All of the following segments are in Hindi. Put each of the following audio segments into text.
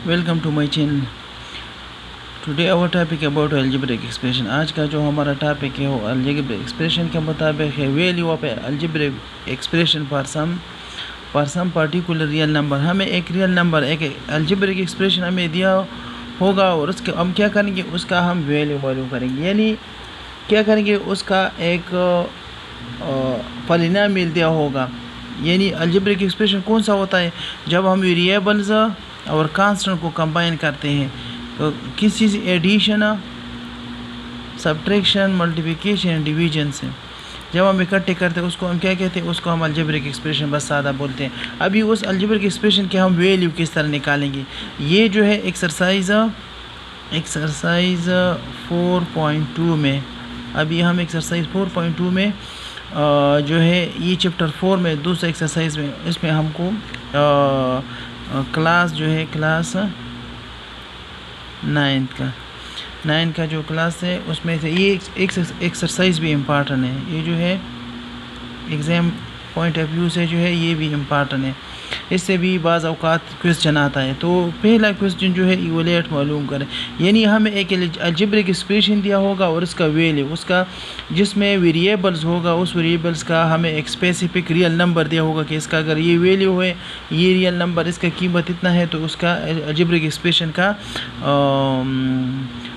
Welcome to my channel. Today our topic about algebraic expression. आज का जो हमारा टॉपिक है वो अलजेब्रिक एक्सप्रेशन के मुताबिक है। Value of algebraic expression for some particular real number. हमें एक रियल नंबर, एक अलजेब्रिक एक्सप्रेशन हमें दिया होगा और उसके हम क्या करेंगे, उसका हम वैल्यू मालूम करेंगे। यानी क्या करेंगे, उसका एक पॉलिनोमियल दिया होगा। यानी अलजेब्रिक एक्सप्रेशन कौन सा होता है, जब हम वेरिएबल्स और कांस्टेंट को कंबाइन करते हैं। तो किस चीज़, एडिशन, सब्ट्रैक्शन, मल्टीप्लिकेशन, डिवीजन से जब हम इकट्ठे करते हैं उसको हम क्या कहते हैं, उसको हम अलजेब्रिक एक्सप्रेशन बस सादा बोलते हैं। अभी उस अलजेब्रिक एक्सप्रेशन के हम वैल्यू किस तरह निकालेंगे, ये जो है एक्सरसाइज 4.2 में, अभी हम एक्सरसाइज 4.2 में जो है ये चैप्टर 4 में दूसरा एक्सरसाइज में, इसमें हमको क्लास जो है क्लास 9 का जो क्लास है उसमें से ये एक्सरसाइज भी इम्पॉर्टेंट है। ये जो है एग्ज़ाम पॉइंट ऑफ व्यू से जो है ये भी इम्पॉर्टेंट है, इससे भी बाज़ औक़ात क्वेश्चन आता है। तो पहला क्वेश्चन जो है इवैल्यूएट मालूम करें। यानी हमें एक अलजेब्रिक एक्सप्रेशन दिया होगा और उसका वैल्यू, उसका जिसमें वेरिएबल्स होगा, उस वेरिएबल्स का हमें एक स्पेसिफिक रियल नंबर दिया होगा कि इसका अगर ये वैल्यू है, ये रियल नंबर, इसका कीमत इतना है, तो उसका अलजेब्रिक एक्सप्रेशन का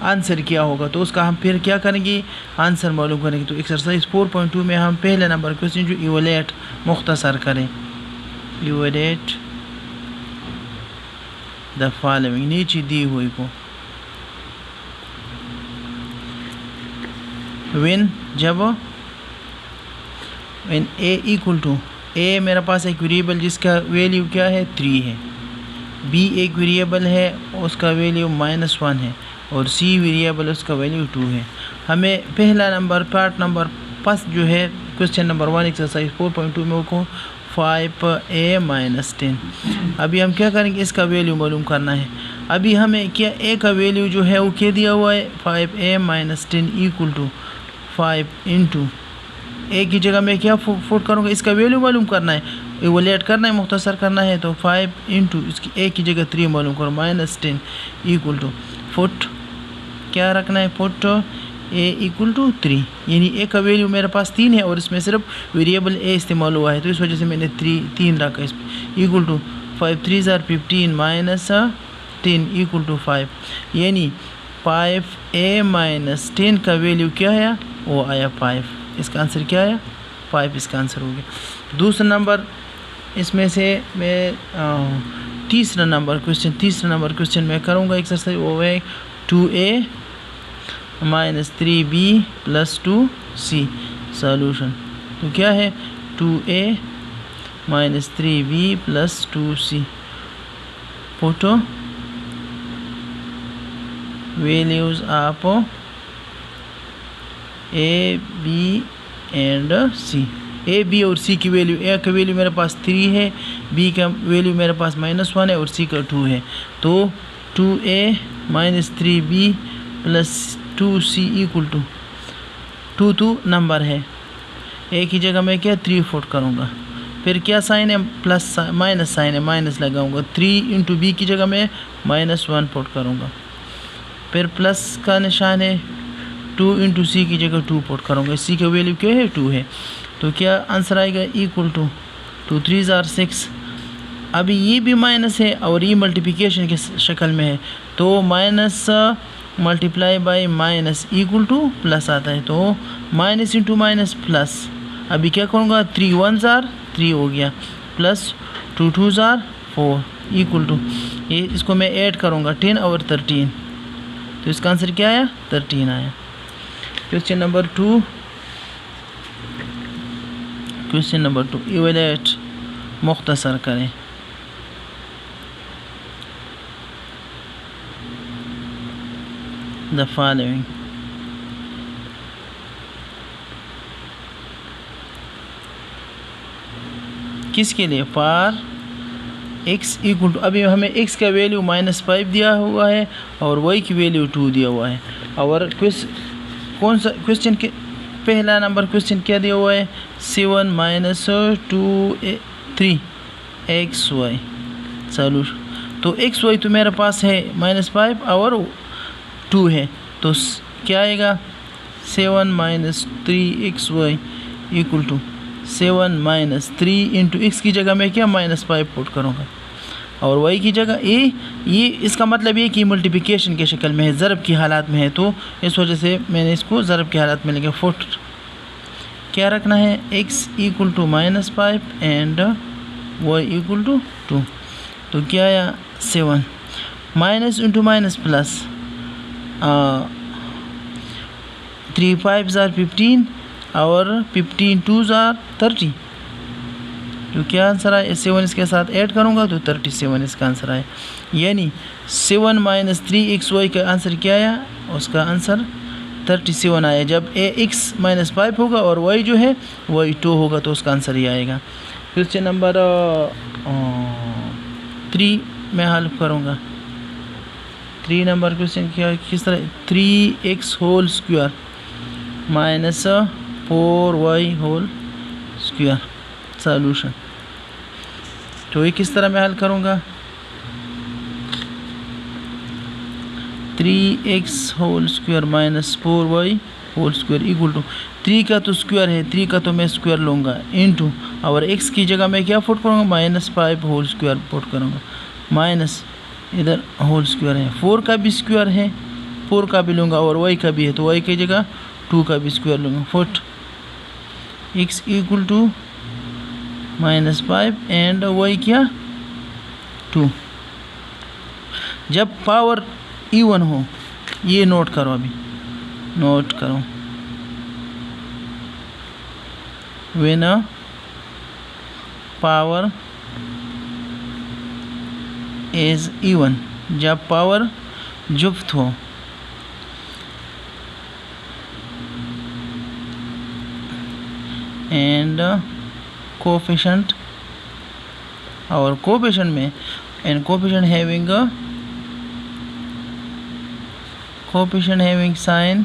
आंसर क्या होगा। तो उसका हम फिर क्या करेंगे, आंसर मालूम करेंगे। तो एक्सरसाइज 4.2 में हम पहले नंबर क्वेश्चन जो इवैल्यूएट मुख्तसर करें, इवैल्यूएट द फॉलोइंग, नीचे दी हुई को। व्हेन, जब व्हेन ए इक्वल टू, ए मेरे पास एक वेरिएबल जिसका वैल्यू क्या है 3 है, बी एक वेरिएबल है उसका वैल्यू -1 है, और सी वेरिएबल उसका वैल्यू 2 है। हमें पहला नंबर पार्ट नंबर फर्स्ट जो है क्वेश्चन नंबर 1 एक्सरसाइज 4.2 में को 5a - 10। अभी हम क्या करेंगे, इसका वैल्यू मालूम करना है। अभी हमें क्या ए का वैल्यू जो है वो क्या दिया हुआ है, 5a - 10 इक्वल टू 5 इंटू ए की जगह मैं क्या फुट करूँगा, इसका वैल्यू मालूम करना है, इवैल्यूएट करना है, मुख्तसर करना है। तो 5 इंटू इसकी ए की जगह 3 मालूम करो, -10 इक्वल टू फुट क्या रखना है, फुट ए इक्वल टू 3। यानी ए का वैल्यू मेरे पास 3 है और इसमें सिर्फ वेरिएबल ए इस्तेमाल हुआ है, तो इस वजह से मैंने 3 रखा है। Equal to 5 3 = 15 - 10 equal to 5। यानी 5a - 10 का वैल्यू क्या है, वो आया 5। इसका आंसर क्या आया, 5 इसका आंसर हो गया। दूसरा नंबर इसमें से मैं तीसरा नंबर क्वेश्चन मैं करूँगा एक्सरसाइज, वो है 2a - 3b + 2c सॉल्यूशन। तो क्या है, 2a - 3b + 2c, put values of a, b and c। A, B और सी की वैल्यू, ए का वैल्यू मेरे पास 3 है, बी का वैल्यू मेरे पास -1 है और सी का 2 है। तो 2a - 3b + 2c equal to 2 number है, ए की जगह मैं क्या 3 फुट करूँगा, फिर क्या साइन है, प्लस माइनस साइन है, माइनस लगाऊंगा। 3 इंटू बी की जगह मैं -1 फुट करूँगा, फिर प्लस का निशान है, 2 इंटू सी की जगह 2 पुट करूँगा। सी का वैल्यू क्या है, 2 है। तो क्या आंसर आएगा, इक्वल टू 2 3 = 6। अभी ये भी माइनस है और ये मल्टीप्लिकेशन के शक्ल में है, तो minus multiply by minus equal two plus आता है। तो माइनस इंटू माइनस प्लस, अभी क्या करूँगा, 3 1 = 3 हो गया, प्लस 2 2 = 4 इक्वल टू, ये इसको मैं ऐड करूँगा 10 और 13, तो इसका आंसर क्या आया, 13 आया। क्वेश्चन नंबर 2 इवैल्यूएट मुख्तसर करें। द फॉलोइंग, किसके लिए, फॉर x इक्वल टू, अभी हमें x का वैल्यू -5 दिया हुआ है और y की वैल्यू 2 दिया हुआ है। और कौन सा क्वेश्चन के पहला नंबर क्वेश्चन क्या दिया हुआ है, 7 - 2 3xy सॉल्यूशन। तो एक्स वाई तो मेरे पास है -5 और 2 है, तो क्या आएगा 7 minus 3xy equal to 7 minus 3 into X की जगह मैं क्या -5 पुट करूँगा और y की जगह ये इसका मतलब ये कि मल्टीप्लिकेशन के शक्ल में है, ज़रब की हालात में है, तो इस वजह से मैंने इसको ज़रब की हालात में लिखा। फुट क्या रखना है x equal to -5 and y equal to 2, तो क्या आया 7 माइनस इंटू माइनस प्लस 3 5 ज़ार 15 और 15 2 ज़ार 30, तो क्या आंसर आए 7 इसके साथ ऐड करूँगा तो 37 इसका आंसर आए, यानी 7 माइनस 3xy का आंसर क्या आया, उसका आंसर 37 आया। जब x -5 होगा और y जो है y 2 होगा तो उसका आंसर ही आएगा। क्वेश्चन नंबर 3 मैं हल करूँगा। 3 नंबर क्वेश्चन क्या किस तरह 3x whole square minus 4y whole square solution, तो ये किस तरह मैं हल करूँगा। 3x whole square minus 4y whole square equal to 3 का तो स्क्वायर है, 3 का तो मैं स्क्वायर लूँगा इनटू और x की जगह मैं क्या पुट करूँगा -5 होल स्क्वायर पुट करूँगा, माइनस इधर होल स्क्वायर है, 4 का भी स्क्वायर है 4 का भी लूँगा और y का भी है तो y की जगह 2 का भी स्क्वायर लूँगा। Put x equal to -5 and y क्या 2। जब पावर इवन हो, ये नोट करो, अभी नोट करो, व्हेन पावर इज इवन, जब पावर जुफ्त हो, एंड कोफिशिएंट और कोफिशिएंट में and coefficient having sign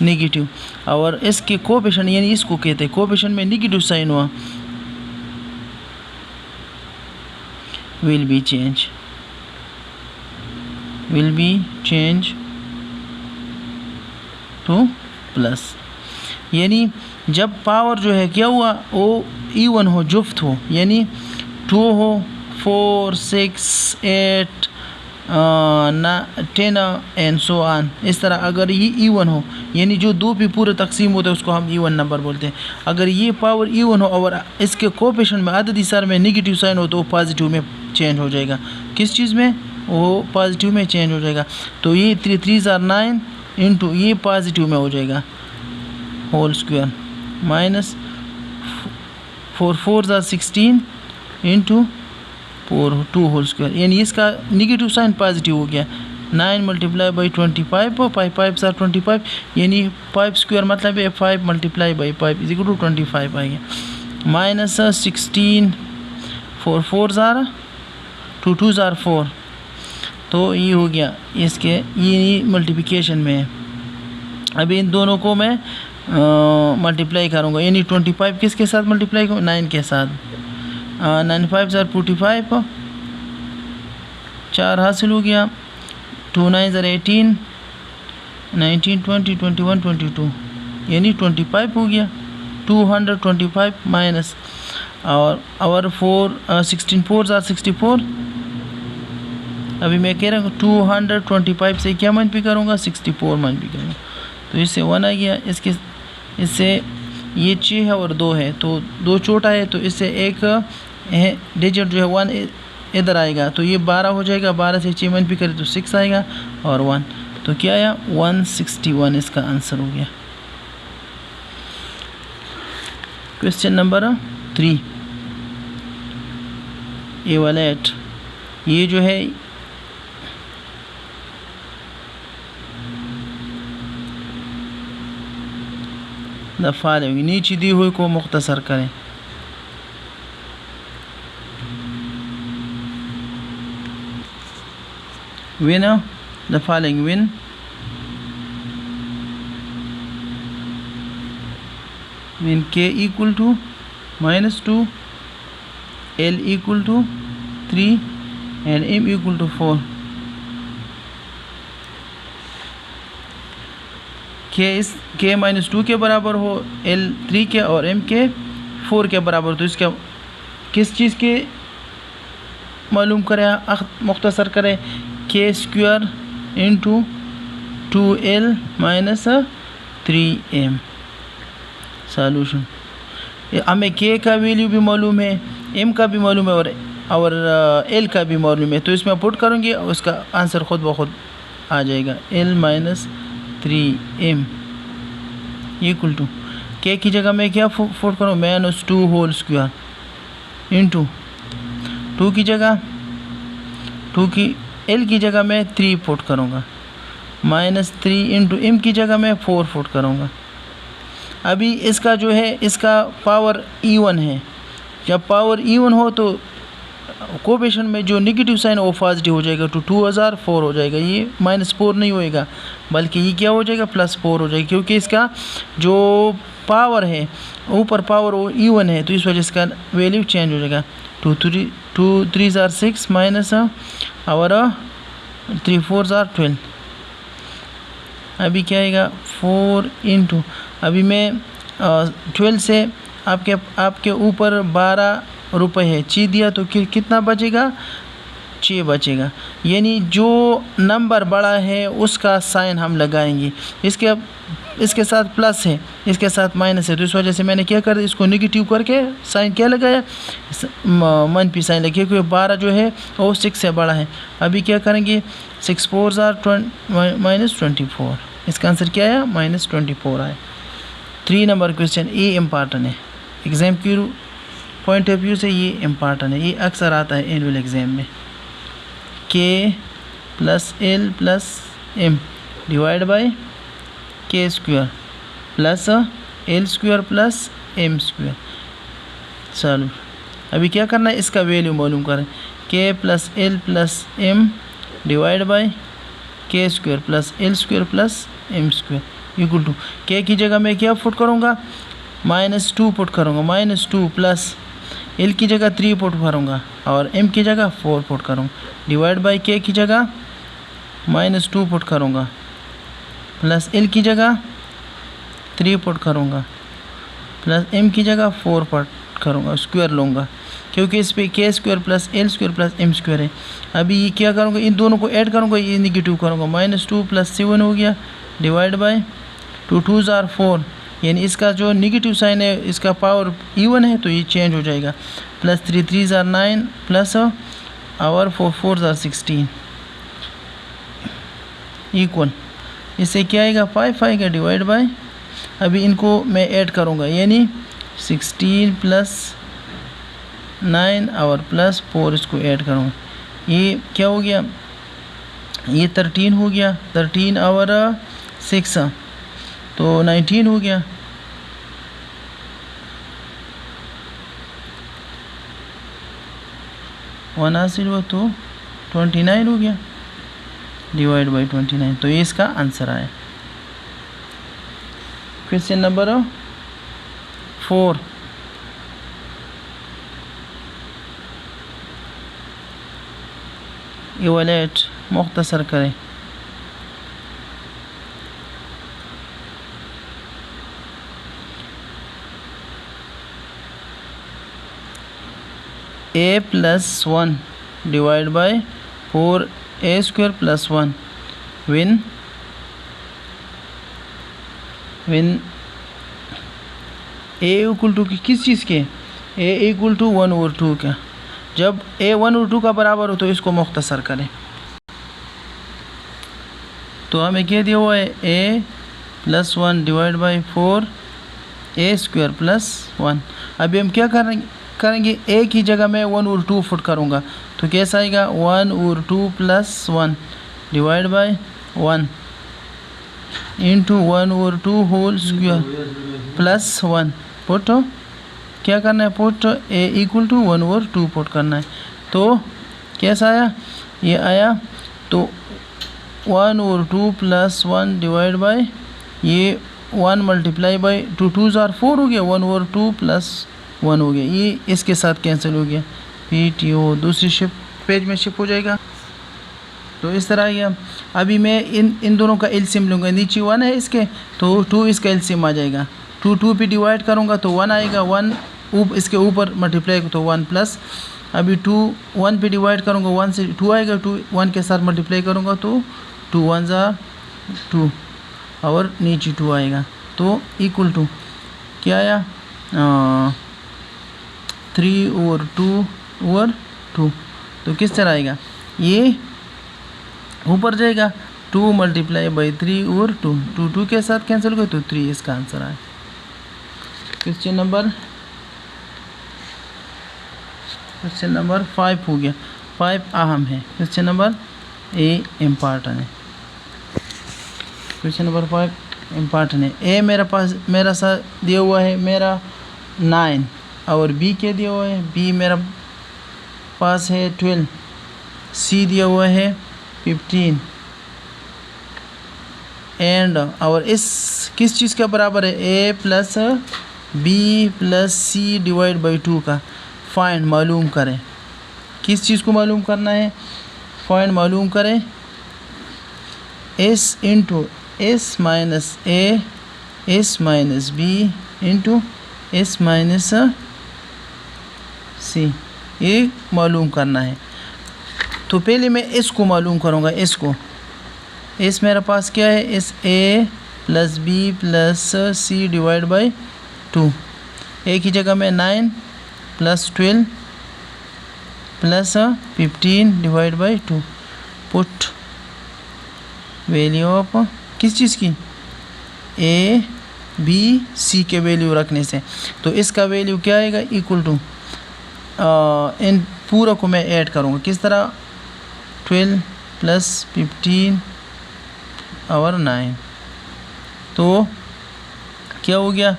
negative और इसके कोफिशिएंट यानी इसको कहते हैं कोफिशिएंट में नेगेटिव साइन हुआ will be change to plus, यानी जब पावर जो है क्या हुआ वो इवन हो जुफ्त हो, यानी 2 हो 4 6 8 10 एंड सो ऑन, इस तरह अगर ये इवन हो यानी जो 2 पे पूरे तकसीम होते हैं उसको हम इवन नंबर बोलते हैं। अगर ये पावर इवन हो और इसके कोफिशिएंट में अददी सार में नेगेटिव साइन हो तो वो पॉजिटिव में चेंज हो जाएगा। किस चीज़ में, वो पॉजिटिव में चेंज हो जाएगा। तो ये 3 3 ज़ार 9 इंटू ये पॉजिटिव में हो जाएगा होल स्क्वायर माइनस 4 4 ज़ार 16 इंटू 2 होल स्क्वायर, यानी इसका निगेटिव साइन पॉजिटिव हो गया। 9 मल्टीप्लाई बाई 25 और 5 5 ज़ार 25, यानी 5 स्क्वायर मतलब है 5 multiply by 5 is equal to 25 आएगा। माइनस 16 4 4 ज़ार 2 2 ज़ार 4, तो ये हो गया इसके, ये मल्टीप्लिकेशन में है। अभी इन दोनों को मैं मल्टीप्लाई करूँगा, यानी 25 किसके साथ मल्टीप्लाई करूँ 9 के साथ, 9 5 ज़ार 45 4 हासिल हो गया, 2 9 ज़ार 18 19 20 21 22, यानी 25 हो गया 225 माइनस और 16 4 ज़ार 64। अभी मैं कह रहा हूँ 225 से क्या मल्टीप्लाई करूँगा 64 मल्टीप्लाई करूँगा, तो इससे 1 आ गया। इससे ये 6 है और 2 है तो 2 छोटा है, तो इससे एक है डिजिट जो है 1 इधर आएगा तो ये 12 हो जाएगा। 12 से 6 मल्टीप्लाई करें तो 6 आएगा और 1, तो क्या आया 161 इसका आंसर हो गया। क्वेश्चन नंबर 3 एवलेट, ये जो है द फॉलोइंग, नीचे दी हुई को मुख्तसर करें। When the following, when k equal to -2, l equal to 3 and m equal to 4। k minus 2 के बराबर हो, l 3 के और m के 4 के बराबर, तो इसका किस चीज़ के मालूम करें, मुख्तसर करें, k square into 2l minus 3m। Solution, हमें k का वैल्यू भी मालूम है, m का भी मालूम है और l का भी मालूम है, तो इसमें पुट करूँगी और उसका आंसर ख़ुद ब खुद आ जाएगा। l minus 3m equal to k की जगह मैं क्या पुट करूँ, माइनस 2 होल स्क्वायर इंटू 2 की जगह l की जगह मैं 3 पुट करूँगा, माइनस 3 इंटू m की जगह मैं 4 पुट करूँगा। अभी इसका जो है, इसका पावर इवन है, जब पावर इवन हो तो कोफिशिएंट में जो नेगेटिव साइन वो पॉजिटिव हो जाएगा, तो 2004 हो जाएगा, ये -4 नहीं होएगा बल्कि ये क्या हो जाएगा, +4 हो जाएगा, क्योंकि इसका जो पावर है ऊपर पावर वो इवन है, तो इस वजह से इसका वैल्यू चेंज हो जाएगा। 2 3 are 6 माइनस और 3 4 are 12। अभी क्या आएगा, 4 इंटू, अभी मैं 12 से आपके ऊपर 12 रुपये है, ची दिया तो कितना बचेगा, 6 बचेगा, यानी जो नंबर बड़ा है उसका साइन हम लगाएंगे। इसके साथ प्लस है, इसके साथ माइनस है, तो इस वजह से मैंने क्या कर दिया, इसको नेगेटिव करके साइन क्या लगाया, मनफी साइन लगे, क्योंकि 12 जो है वो 6 से बड़ा है। अभी क्या करेंगे, 6 4 are -24, इसका आंसर क्या आया, -24 आया। 3 नंबर क्वेश्चन ये इम्पॉर्टेंट है, एग्ज़ाम की पॉइंट ऑफ व्यू से ये इम्पॉर्टेंट है, ये अक्सर आता है एनुअल एग्ज़ाम में। k plus l plus m divide by k square plus l square plus m square. चलो अभी क्या करना है, इसका वैल्यू मालूम करें, k plus l plus m divide by k square plus l square plus m square equal to, k की जगह मैं क्या पुट करूँगा, -2 पुट करूँगा, -2 प्लस l की जगह 3 पुट करूँगा और m की जगह 4 पुट करूँगा, डिवाइड बाई k की जगह -2 पुट करूँगा प्लस l की जगह 3 पुट करूँगा प्लस m की जगह 4 पुट करूँगा, स्क्वायर लूँगा क्योंकि इस पे k square plus l square plus m square है। अभी ये क्या करूँगा, इन दोनों को ऐड करूँगा, ये निगेटिव करूँगा, -2 प्लस 7 हो गया, डिवाइड बाई 2 2 are 4, यानी इसका जो नेगेटिव साइन है इसका पावर इवन है तो ये चेंज हो जाएगा, प्लस 3 3 are 9 प्लस और 4 4 are 16 इक्वल, इससे क्या आएगा, 5 आएगा, डिवाइड बाय, अभी इनको मैं ऐड करूँगा, यानी 16 प्लस 9 और प्लस 4 इसको ऐड करूँगा, ये क्या हो गया, ये 13 हो गया, 13 और 6 तो 19 हो गया, वन हासिल हुआ तो 29 हो गया, डिवाइड बाई 29, तो ये इसका आंसर आया। क्वेश्चन नंबर 4, इवैल्यूएट, मुख्तसर करें। a plus 1 divide by 4a square plus 1 when a equal to किस चीज़ के, a इक्वल टू 1/2 का, जब a 1/2 का बराबर हो तो इसको मुख्तसर करें, तो हमें क्या दिया हुआ है, a plus 1 divide by 4a square plus 1। अभी हम क्या करेंगे, a की जगह मैं 1/2 फुट करूँगा, तो कैसा आएगा, 1/2 plus 1 divide by 1 into 1/2 whole square plus 1, put क्या करना है, put a equal to 1/2 put करना है, तो कैसा आया, ये आया, तो 1/2 प्लस 1 डिवाइड बाई, ये 1 मल्टीप्लाई बाई 2 2 are 4 हो गया, 1/2 प्लस 1 हो गया, ये इसके साथ कैंसिल हो गया, PTO दूसरी शिफ्ट पेज में शिफ्ट हो जाएगा। तो इस तरह ये अभी मैं इन दोनों का एलसीएम लूँगा। नीचे 1 है इसके, तो 2 इसका एलसीएम आ जाएगा। 2 पे डिवाइड करूँगा तो 1 आएगा, 1 इसके ऊपर मल्टीप्लाई तो 1 प्लस, अभी 2 1 पे डिवाइड करूँगा 1 से 2 आएगा, 2 1 के साथ मल्टीप्लाई करूँगा तो 2 1 ज़ा 2 और नीचे 2 आएगा। तो इक्वल टू क्या आया 3 और 2 और 2। तो किस तरह आएगा, ये ऊपर जाएगा 2 मल्टीप्लाई बाई 3 और 2 के साथ कैंसिल हो गए तो 3 इसका आंसर आया। क्वेश्चन नंबर 5 हो गया। 5 अहम है। क्वेश्चन नंबर ए इम्पॉर्टेंट है। क्वेश्चन नंबर 5 इम्पॉर्टेंट है। ए मेरा साथ दिया हुआ है मेरा 9 और बी क्या दिया हुआ है, बी मेरा पास है 12, सी दिया हुआ है 15 एंड और इस किस चीज़ का बराबर है, A plus B plus C divide by 2 का फाइंड मालूम करें। किस चीज़ को मालूम करना है, फाइंड मालूम करें S into S minus A S minus B into S minus C, ये मालूम करना है। तो पहले मैं एस को मालूम करूँगा। एस को, एस मेरा पास क्या है, S A plus B plus C divide by 2। A की जगह में 9 plus 12 plus 15 divide by 2। Put value of किस चीज़ की, ए बी सी के वैल्यू रखने से तो इसका वैल्यू क्या आएगा, इक्वल टू इन पूरा को मैं ऐड करूँगा। किस तरह, 12 प्लस 15 और 9, तो क्या हो गया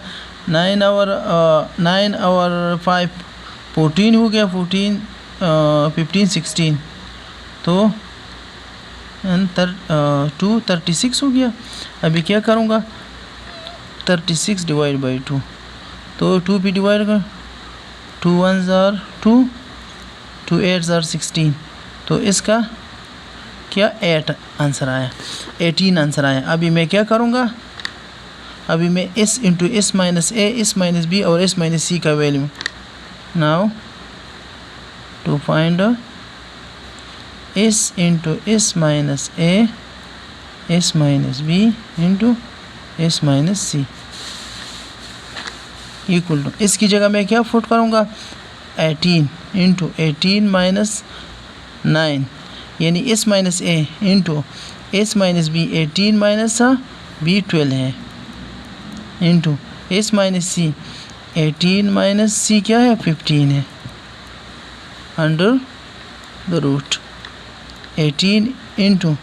9 और 5 14 हो गया, 14 15 16 तो 2 36 हो गया। अभी क्या करूँगा 36 डिवाइड बाई 2, तो 2 पे डिवाइड कर 2 1 ज़ार 2 2 8 ज़ार 16, तो इसका क्या 8 आंसर आया, 18 आंसर आया। अभी मैं क्या करूँगा, अभी मैं S into S minus A S minus B और एस माइनस सी का value now to find S into S minus A S minus B into S minus C equal to, इसकी जगह मैं क्या पुट करूँगा 18 इंटू 18 माइनस 9 यानी S minus A into S minus B 18 minus B 12 है into S minus C 18 minus C क्या है 15 है अंडर द रूट 18 इंटू,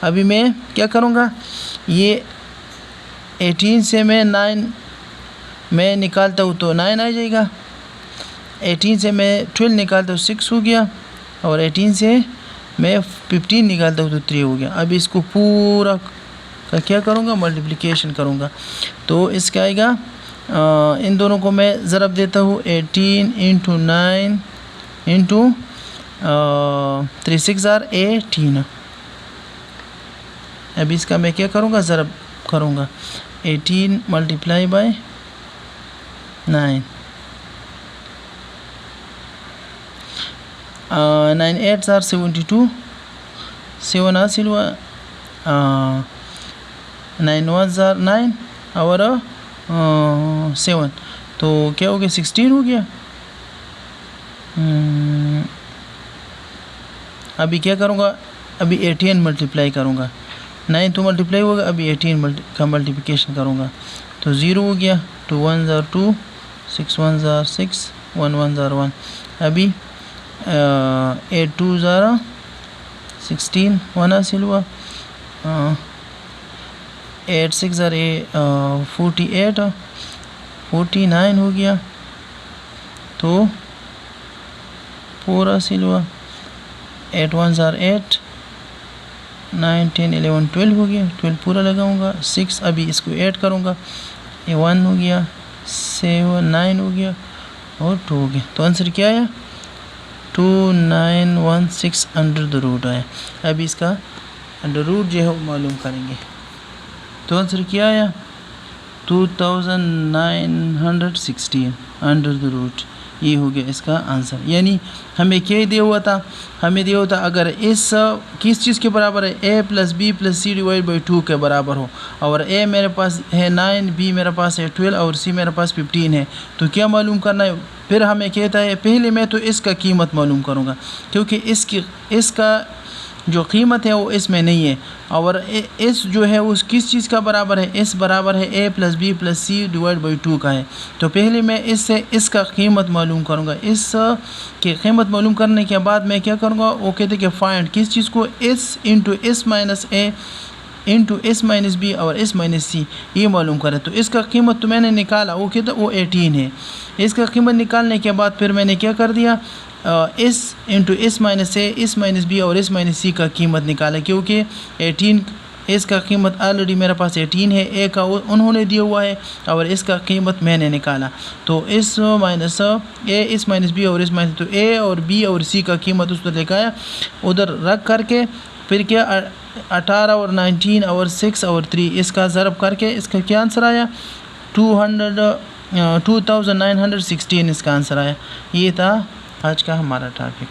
अभी मैं क्या करूँगा, ये 18 से मैं 9 मैं निकालता हूँ तो 9 आ जाएगा, 18 से मैं 12 निकालता हूँ 6 हो गया और 18 से मैं 15 निकालता हूँ तो 3 हो गया। अब इसको पूरा का क्या करूँगा, मल्टीप्लिकेशन करूँगा तो इसका आएगा इन दोनों को मैं ज़रब देता हूँ 18 इंटू 9 इंटू 3 6 ज़ार 18। अब इसका मैं क्या करूँगा, ज़रब करूँगा 18 मल्टीप्लाई बाय 9 9 8 ज़ार 72 7 हासिल हुआ 9 1 ज़ार 9 और 7 तो क्या हो गया 16 हो गया। अभी क्या करूँगा, अभी 18 मल्टीप्लाई करूँगा, 9 तो मल्टीप्लाई होगा, अभी 18 का मल्टीप्लिकेशन करूँगा तो 0 हो गया, 2 1 ज़ार 2 6 1 ज़ार 6 1 1 ज़ार 1। अभी 8 2 ज़ार 16 1 हासिल हुआ 8 6 ज़ार 48 49 हो गया तो 4 हासिल हुआ 8 1 ज़ार 8 9 10 11 12 हो गया, 12 पूरा लगाऊंगा 6, अभी इसको ऐड करूंगा ये 1 हो गया 7 9 हो गया और 2 हो गया। तो आंसर क्या आया 2916 अंडर द रूट आया। अब इसका अंडर रूट जो है वो मालूम करेंगे। तो आंसर क्या आया 2916 अंडर द रूट, ये हो गया इसका आंसर। यानी हमें क्या दिया हुआ था, हमें दिया हुआ था अगर इस किस चीज़ के बराबर है, a plus B plus C divide by 2 के बराबर हो, और a मेरे पास है 9, b मेरे पास है 12 और c मेरे पास 15 है, तो क्या मालूम करना है। फिर हमें कहता है पहले मैं तो इसका कीमत मालूम करूँगा, क्योंकि इसका जो कीमत है वो इसमें नहीं है, और इस जो है उस किस चीज़ का बराबर है, इस बराबर है a plus B plus C divide by 2 का है। तो पहले मैं इससे इसका कीमत मालूम करूँगा। इस की कीमत मालूम करने के बाद मैं क्या करूँगा, वो कहते हैं कि फाइंड किस चीज़ को, s into S minus A into S minus B और एस माइनस सी, ये मालूम करें। तो इसका कीमत तो मैंने निकाला, वो कहता वो 18 है। इसका कीमत निकालने के बाद फिर मैंने क्या कर दिया, S into S minus A, S minus B और एस माइनस सी का कीमत निकाला, क्योंकि 18 इसका कीमत ऑलरेडी मेरे पास 18 है, ए का उन्होंने दिया हुआ है और इसका कीमत मैंने निकाला। तो S minus A, S minus B और एस माइनस, तो ए और बी और सी का कीमत उस पर लिखाया, उधर रख करके फिर क्या 18 और 19 और 6 और 3 इसका ज़रब करके इसका क्या आंसर आया 2916 इसका आंसर आया। ये था आज का हमारा टॉपिक।